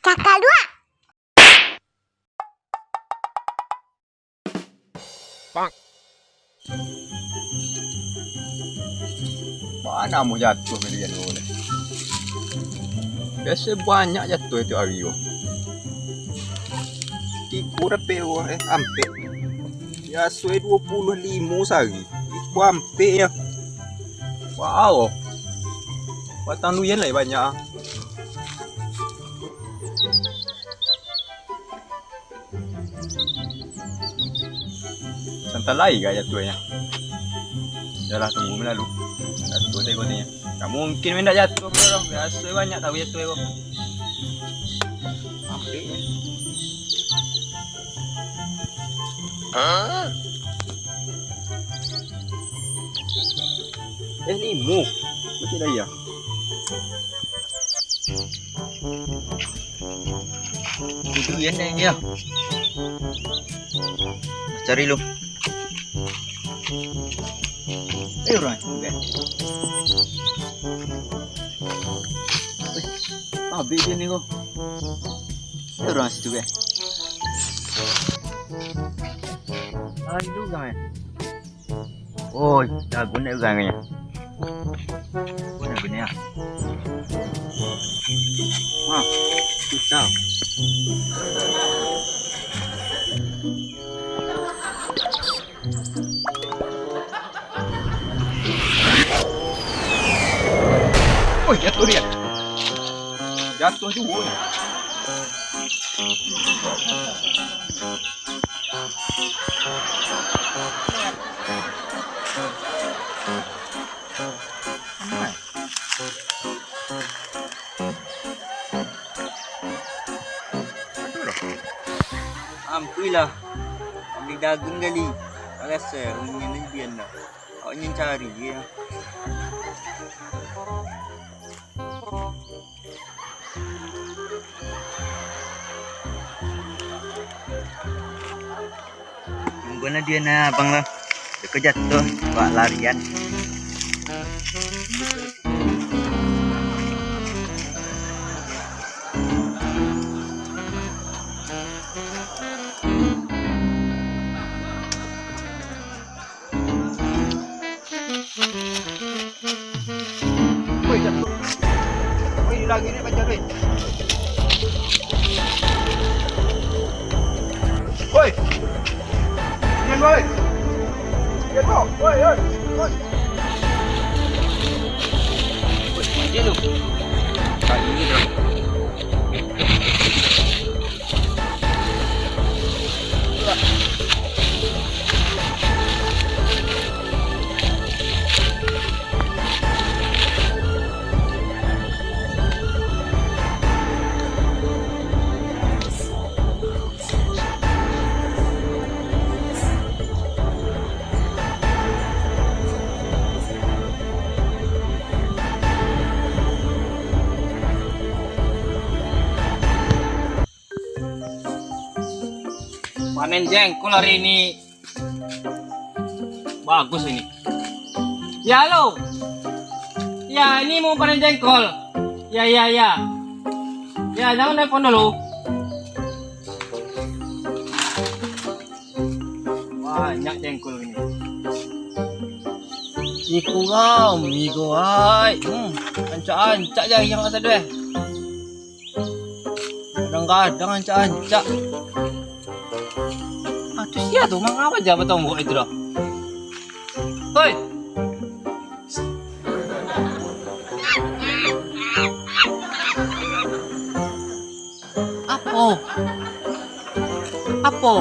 Kakak dua. Bang. Mana mau jatuh median boleh. Biasa banyak jatuh itu hari yo. Iku rapi ampe. Biasa 25 sehari. Iku ampe ya. Wow. Batang luyan lah banyak. Santai lagi gak jatuhnya. Yalah tunggu lalu. Jatuh tengok ni. Tak mungkin mendak jatuh bro. Biasa banyak tahu jatuh bro. Ambil. Limu. Macam dah ya. Itu yang ya. Cari lu. Orang juga. Habis dia ni kau. Orang situ kan. Lagi juga kan. Oh, dah guna juga kan. Guna ya. Wah, susah. Oh, jatuh dia. Jatuh juga. Ampuilah. Ambil dagun kali. Rasa punya lebihan dah. Awaknya cari dia. Tunggulah dia nak abang lah. Dia jatuh buat larian. Woi jatuh. Woi lagi ni macam ni. Woi. Jangan woi. Jatuh. Woi woi. Woi. Woi mati tu. Tak ini dah. Panen jengkol hari ini bagus ini. Ya halo. Ya ini mau panen jengkol. Ya. Ya jangan telepon dulu. Banyak jengkol ini. Iku kau, migo ay. Ancak je yang asal deh. Kadang-kadang ancak. Aduh sia tuh, mengapa aja tombol itu dah? Hoi. Apa?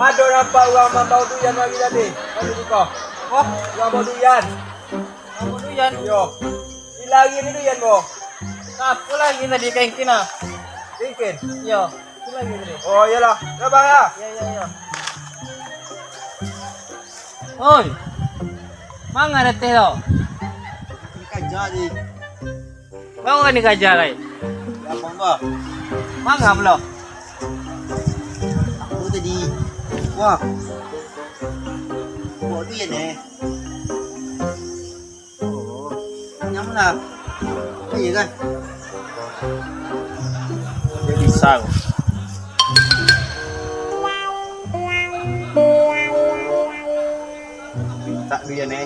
Ada nampak orang mau duyan lagi tadi. Ada buka. Oh, orang mau duyan. Kemudian Yo. Ini lagi ni duyan mo. apa lagi tadi kengkin ah? Tingkin. Yo, itu lagi tadi. Oh iyalah. Ya bang ya. Ya. Hoi. Mang ada teh lo. Ini kaja ni. Bang kan dikajar ai. Ya bang ba. Mang belum? Aku tadi. Wah. bawa duit ni. Oh, yang mana? Iya kan? Dia bisa. Tak duit ni.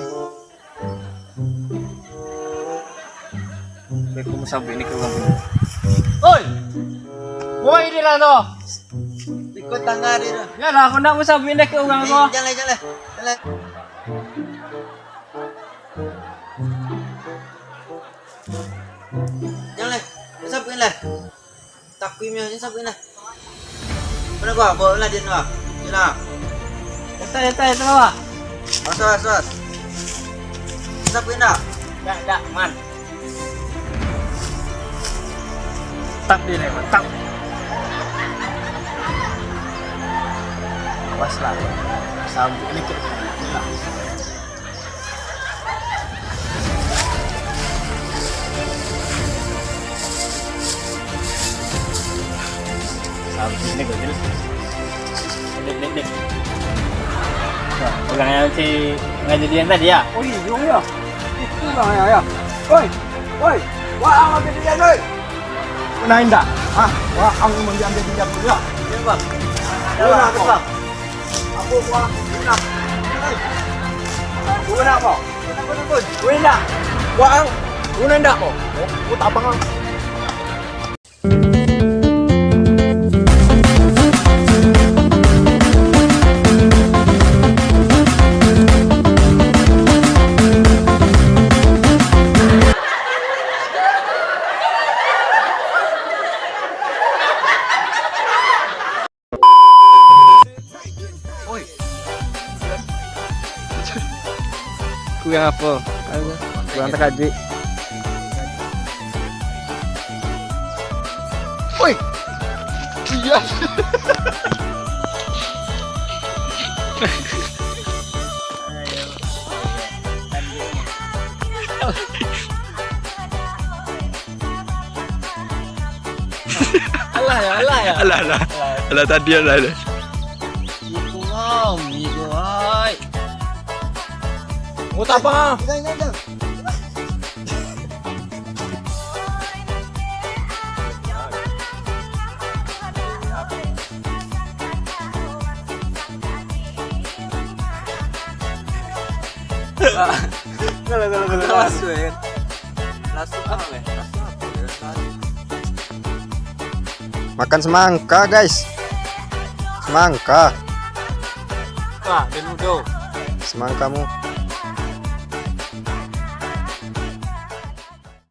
Aku mau sampai ini ke orang punya. Oi! Woi dia lah tu. Ikut tangga dia tu. Ya lah, aku nak mau sampai ini ke orang tu. Jalan, jalan. Jalan. Jalan. Sampai lah. Takwimnya sampai lah. Mana gua? Bawa lah dia tu. Jalan. Yata lah. Asas. Sampai nak. Tak, man. Tak dia ni, tak. Awas lah. Sampai ni kita. Sampai ni kau jelas. Dek. Orang yang si ngajadian tadi ya? Oh iya, ya. Itu bang ya. Oi. Wah, ambil dia oi. Pernah indah? Ah, wah, aku mau diambil dia dulu ya. Ya, bang. Ya, bang. Aku wah, enak. Aku nak kok. Aku nak. Wah, aku nak kok. Aku tak bang. Kurang apa? Kurang terkaji. Oi. Iya. Alah ya. Alah tadi lah. Itu ngom, itu hai. Mau tak apa? Jangan. Langsung ya. Makan semangka, guys. Semangka. Wah, menudo. Semangkamu.